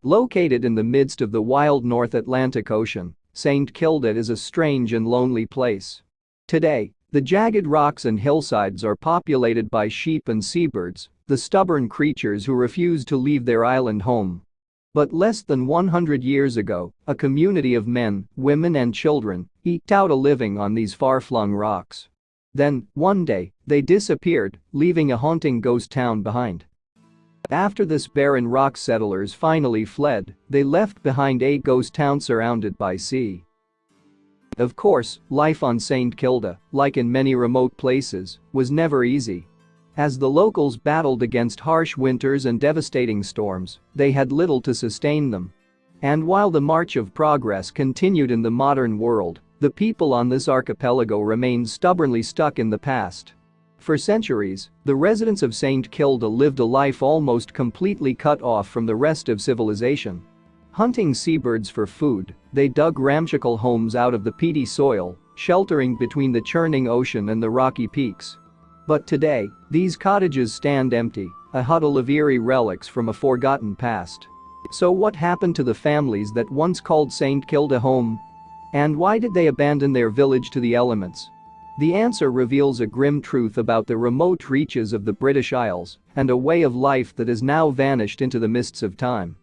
Located in the midst of the wild North Atlantic Ocean, St. Kilda is a strange and lonely place. Today, the jagged rocks and hillsides are populated by sheep and seabirds, the stubborn creatures who refuse to leave their island home. But less than 100 years ago, a community of men, women and children eked out a living on these far-flung rocks. Then, one day, they disappeared, leaving a haunting ghost town behind. After this barren rock settlers finally fled, they left behind a ghost town surrounded by sea. Of course, life on St. Kilda, like in many remote places, was never easy. As the locals battled against harsh winters and devastating storms, they had little to sustain them. And while the march of progress continued in the modern world, the people on this archipelago remained stubbornly stuck in the past. For centuries, the residents of St. Kilda lived a life almost completely cut off from the rest of civilization. Hunting seabirds for food, they dug ramshackle homes out of the peaty soil, sheltering between the churning ocean and the rocky peaks. But today, these cottages stand empty, a huddle of eerie relics from a forgotten past. So what happened to the families that once called St. Kilda home? And why did they abandon their village to the elements? The answer reveals a grim truth about the remote reaches of the British Isles and a way of life that has now vanished into the mists of time.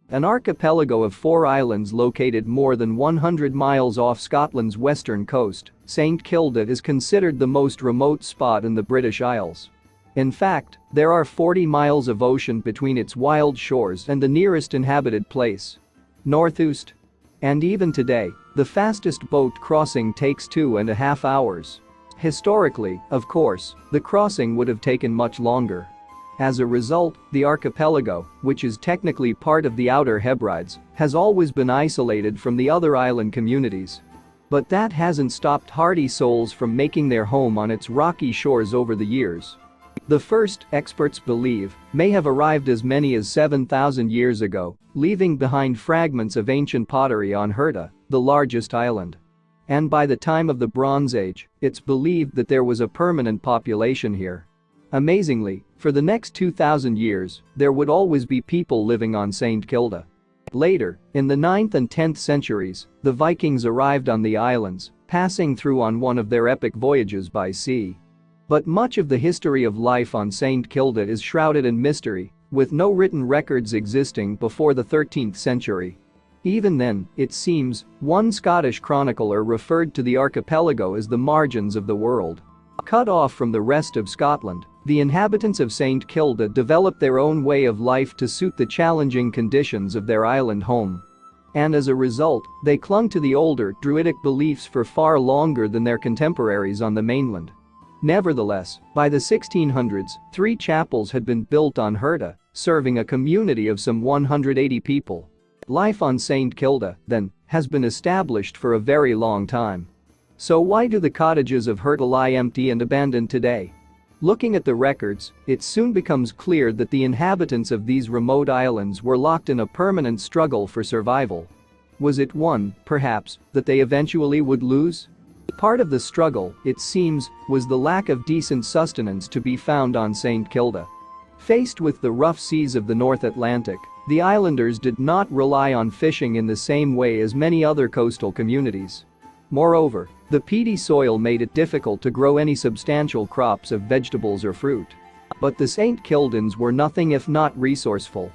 An archipelago of 4 islands located more than 100 miles off Scotland's western coast, St. Kilda is considered the most remote spot in the British Isles. In fact, there are 40 miles of ocean between its wild shores and the nearest inhabited place. Northeast. And even today, the fastest boat crossing takes 2.5 hours. Historically, of course, the crossing would have taken much longer. As a result, the archipelago, which is technically part of the Outer Hebrides, has always been isolated from the other island communities. But that hasn't stopped hardy souls from making their home on its rocky shores over the years. The first, experts believe, may have arrived as many as 7,000 years ago, leaving behind fragments of ancient pottery on Herta, the largest island. And by the time of the Bronze Age, it's believed that there was a permanent population here. Amazingly, for the next 2,000 years, there would always be people living on St. Kilda. Later, in the 9th and 10th centuries, the Vikings arrived on the islands, passing through on one of their epic voyages by sea. But much of the history of life on St. Kilda is shrouded in mystery, with no written records existing before the 13th century. Even then, it seems, one Scottish chronicler referred to the archipelago as the margins of the world. Cut off from the rest of Scotland, the inhabitants of St. Kilda developed their own way of life to suit the challenging conditions of their island home. And as a result, they clung to the older, Druidic beliefs for far longer than their contemporaries on the mainland. Nevertheless, by the 1600s, 3 chapels had been built on Herta, serving a community of some 180 people. Life on St. Kilda, then, has been established for a very long time. So why do the cottages of Herta lie empty and abandoned today? Looking at the records, it soon becomes clear that the inhabitants of these remote islands were locked in a permanent struggle for survival. Was it one, perhaps, that they eventually would lose? Part of the struggle, it seems, was the lack of decent sustenance to be found on St. Kilda. Faced with the rough seas of the North Atlantic, the islanders did not rely on fishing in the same way as many other coastal communities. Moreover, the peaty soil made it difficult to grow any substantial crops of vegetables or fruit. But the St. Kildans were nothing if not resourceful.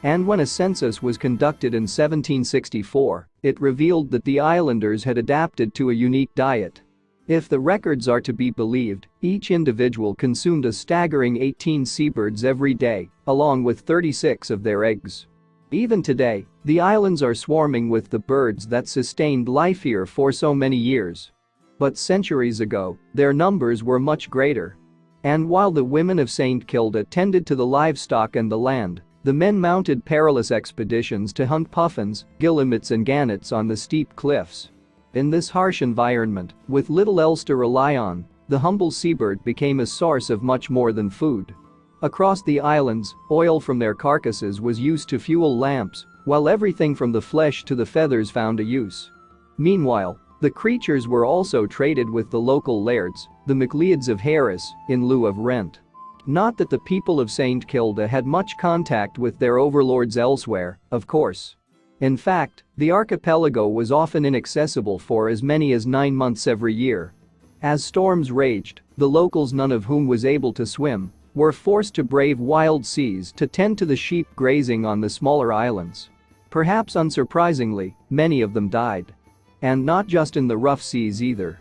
And when a census was conducted in 1764, it revealed that the islanders had adapted to a unique diet. If the records are to be believed, each individual consumed a staggering 18 seabirds every day, along with 36 of their eggs. Even today, the islands are swarming with the birds that sustained life here for so many years. But centuries ago, their numbers were much greater. And while the women of St. Kilda tended to the livestock and the land, the men mounted perilous expeditions to hunt puffins, guillemots and gannets on the steep cliffs. In this harsh environment, with little else to rely on, the humble seabird became a source of much more than food. Across the islands, oil from their carcasses was used to fuel lamps, while everything from the flesh to the feathers found a use. Meanwhile, the creatures were also traded with the local lairds, the MacLeods of Harris, in lieu of rent. Not that the people of St. Kilda had much contact with their overlords elsewhere, of course. In fact, the archipelago was often inaccessible for as many as 9 months every year. As storms raged, the locals, none of whom was able to swim, were forced to brave wild seas to tend to the sheep grazing on the smaller islands. Perhaps unsurprisingly, many of them died. And not just in the rough seas either.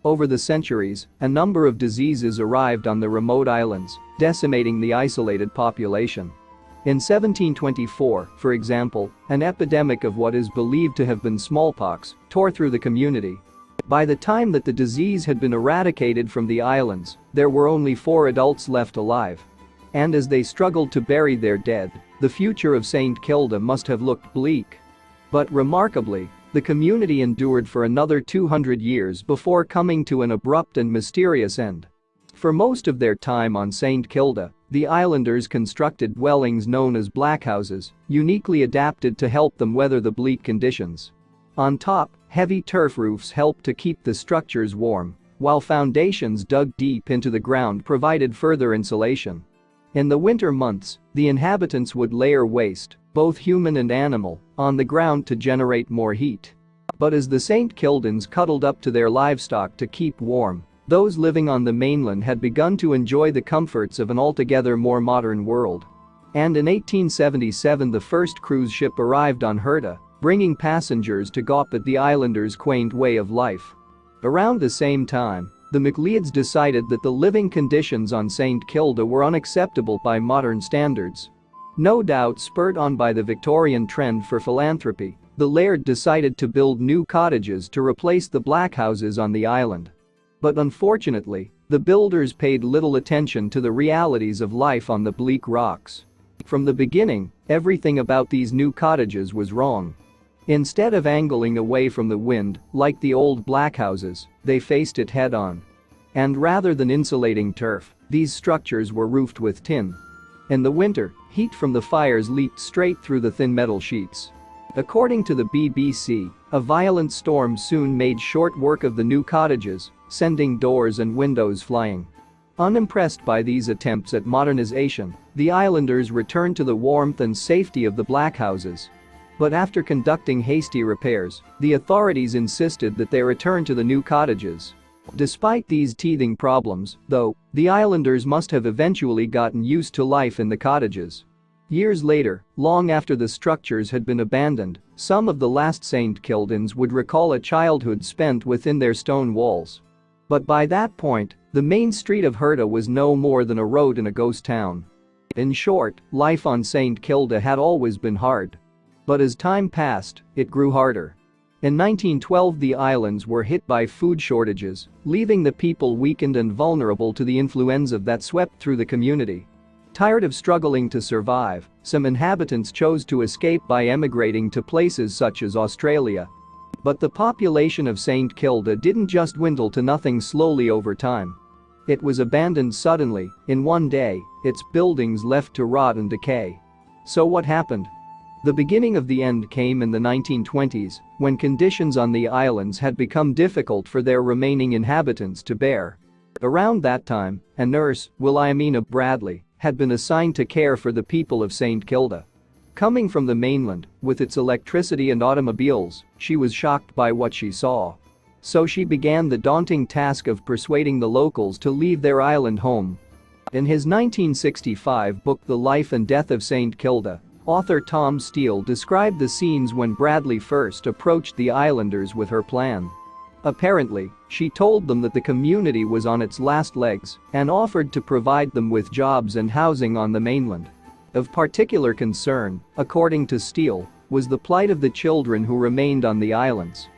Over the centuries, a number of diseases arrived on the remote islands, decimating the isolated population. In 1724, for example, an epidemic of what is believed to have been smallpox tore through the community. By the time that the disease had been eradicated from the islands, there were only 4 adults left alive. And as they struggled to bury their dead, the future of St. Kilda must have looked bleak. But remarkably, the community endured for another 200 years before coming to an abrupt and mysterious end. For most of their time on St. Kilda, the islanders constructed dwellings known as blackhouses, uniquely adapted to help them weather the bleak conditions. On top, heavy turf roofs helped to keep the structures warm, while foundations dug deep into the ground provided further insulation. In the winter months, the inhabitants would layer waste, both human and animal, on the ground to generate more heat. But as the St. Kildans cuddled up to their livestock to keep warm, those living on the mainland had begun to enjoy the comforts of an altogether more modern world. And in 1877 the first cruise ship arrived on Herta, bringing passengers to gawp at the islanders' quaint way of life. Around the same time, the MacLeods decided that the living conditions on St. Kilda were unacceptable by modern standards. No doubt spurred on by the Victorian trend for philanthropy, the laird decided to build new cottages to replace the blackhouses on the island. But unfortunately, the builders paid little attention to the realities of life on the bleak rocks. From the beginning, everything about these new cottages was wrong. Instead of angling away from the wind, like the old blackhouses, they faced it head-on. And rather than insulating turf, these structures were roofed with tin. In the winter, heat from the fires leaked straight through the thin metal sheets. According to the BBC, a violent storm soon made short work of the new cottages, sending doors and windows flying. Unimpressed by these attempts at modernization, the islanders returned to the warmth and safety of the blackhouses. But after conducting hasty repairs, the authorities insisted that they return to the new cottages. Despite these teething problems, though, the islanders must have eventually gotten used to life in the cottages. Years later, long after the structures had been abandoned, some of the last St. Kildans would recall a childhood spent within their stone walls. But by that point, the main street of Herta was no more than a road in a ghost town. In short, life on St. Kilda had always been hard. But as time passed, it grew harder. In 1912 the islands were hit by food shortages, leaving the people weakened and vulnerable to the influenza that swept through the community. Tired of struggling to survive, some inhabitants chose to escape by emigrating to places such as Australia. But the population of St. Kilda didn't just dwindle to nothing slowly over time. It was abandoned suddenly, in one day, its buildings left to rot and decay. So what happened? The beginning of the end came in the 1920s, when conditions on the islands had become difficult for their remaining inhabitants to bear. Around that time, a nurse, Williamina Bradley, had been assigned to care for the people of St. Kilda. Coming from the mainland, with its electricity and automobiles, she was shocked by what she saw. So she began the daunting task of persuading the locals to leave their island home. In his 1965 book The Life and Death of St. Kilda, author Tom Steele described the scenes when Bradley first approached the islanders with her plan. Apparently, she told them that the community was on its last legs and offered to provide them with jobs and housing on the mainland. Of particular concern, according to Steele, was the plight of the children who remained on the islands.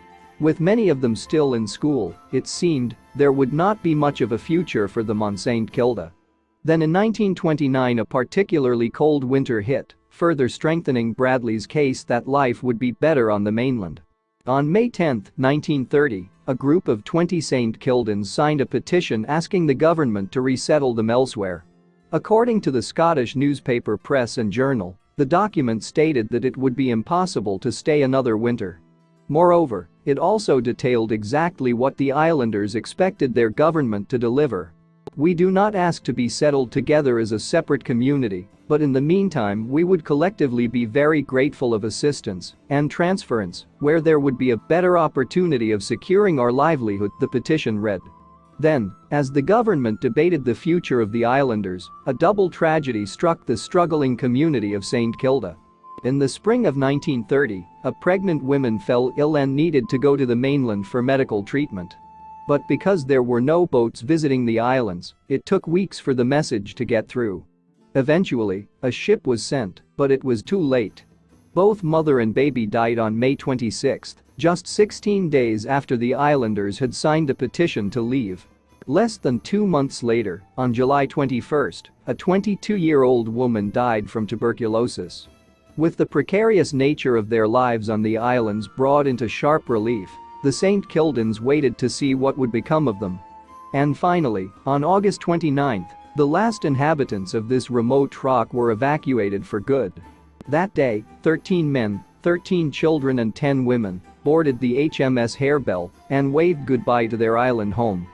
With many of them still in school, it seemed, there would not be much of a future for them on St. Kilda. Then in 1929 a particularly cold winter hit, further strengthening Bradley's case that life would be better on the mainland. On May 10, 1930, a group of 20 St. Kildans signed a petition asking the government to resettle them elsewhere. According to the Scottish newspaper Press and Journal, the document stated that it would be impossible to stay another winter. Moreover, it also detailed exactly what the islanders expected their government to deliver. We do not ask to be settled together as a separate community, but in the meantime we would collectively be very grateful of assistance and transference where there would be a better opportunity of securing our livelihood, the petition read. Then, as the government debated the future of the islanders, a double tragedy struck the struggling community of St. Kilda. In the spring of 1930, a pregnant woman fell ill and needed to go to the mainland for medical treatment. But because there were no boats visiting the islands, it took weeks for the message to get through. Eventually, a ship was sent, but it was too late. Both mother and baby died on May 26, just 16 days after the islanders had signed a petition to leave. Less than 2 months later, on July 21, a 22-year-old woman died from tuberculosis. With the precarious nature of their lives on the islands brought into sharp relief, the St. Kildans waited to see what would become of them. And finally, on August 29, the last inhabitants of this remote rock were evacuated for good. That day, 13 men, 13 children and 10 women boarded the HMS Harebell and waved goodbye to their island home.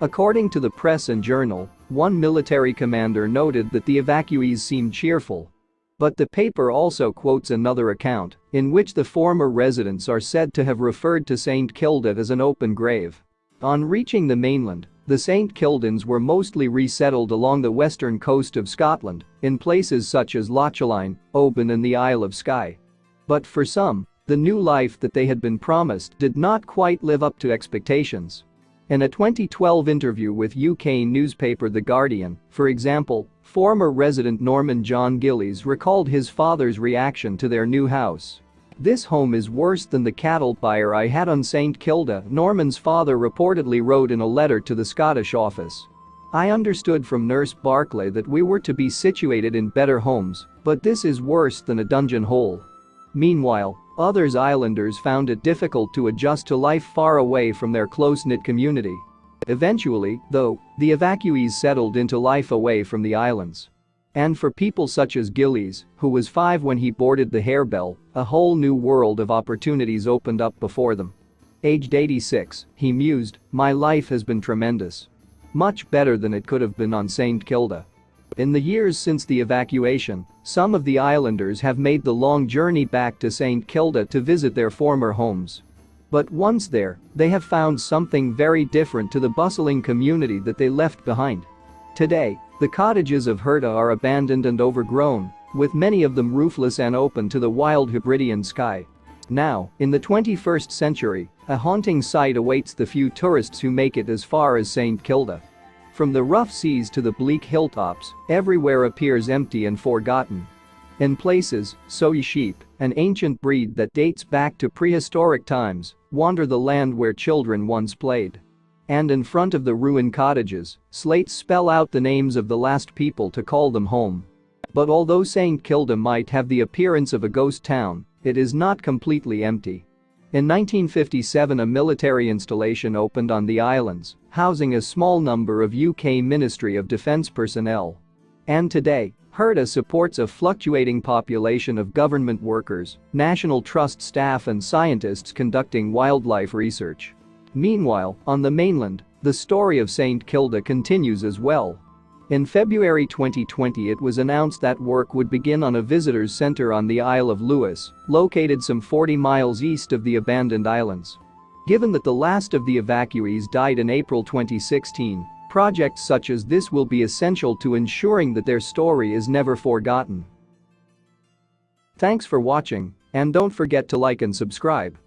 According to the Press and Journal, one military commander noted that the evacuees seemed cheerful. But the paper also quotes another account, in which the former residents are said to have referred to St. Kilda as an open grave. On reaching the mainland, the St. Kildans were mostly resettled along the western coast of Scotland, in places such as Lochaline, Oban and the Isle of Skye. But for some, the new life that they had been promised did not quite live up to expectations. In a 2012 interview with UK newspaper The Guardian, for example, former resident Norman John Gillies recalled his father's reaction to their new house. "This home is worse than the cattle byre I had on St. Kilda," Norman's father reportedly wrote in a letter to the Scottish office. "I understood from Nurse Barclay that we were to be situated in better homes, but this is worse than a dungeon hole." Meanwhile, others islanders found it difficult to adjust to life far away from their close-knit community. Eventually, though, the evacuees settled into life away from the islands. And for people such as Gillies, who was 5 when he boarded the Harebell, a whole new world of opportunities opened up before them. Aged 86, he mused, "My life has been tremendous. Much better than it could have been on St. Kilda." In the years since the evacuation, some of the islanders have made the long journey back to St. Kilda to visit their former homes. But once there, they have found something very different to the bustling community that they left behind. Today, the cottages of Herta are abandoned and overgrown, with many of them roofless and open to the wild Hebridean sky. Now, in the 21st century, a haunting sight awaits the few tourists who make it as far as St. Kilda. From the rough seas to the bleak hilltops, everywhere appears empty and forgotten. In places, soy sheep, an ancient breed that dates back to prehistoric times, wander the land where children once played. And in front of the ruined cottages, slates spell out the names of the last people to call them home. But although St. Kilda might have the appearance of a ghost town, it is not completely empty. In 1957, a military installation opened on the islands, housing a small number of UK Ministry of Defence personnel. And today, Herta supports a fluctuating population of government workers, National Trust staff and scientists conducting wildlife research. Meanwhile, on the mainland, the story of St. Kilda continues as well. In February 2020, it was announced that work would begin on a visitors centre on the Isle of Lewis, located some 40 miles east of the abandoned islands. Given that the last of the evacuees died in April 2016, projects such as this will be essential to ensuring that their story is never forgotten. Thanks for watching, and don't forget to like and subscribe.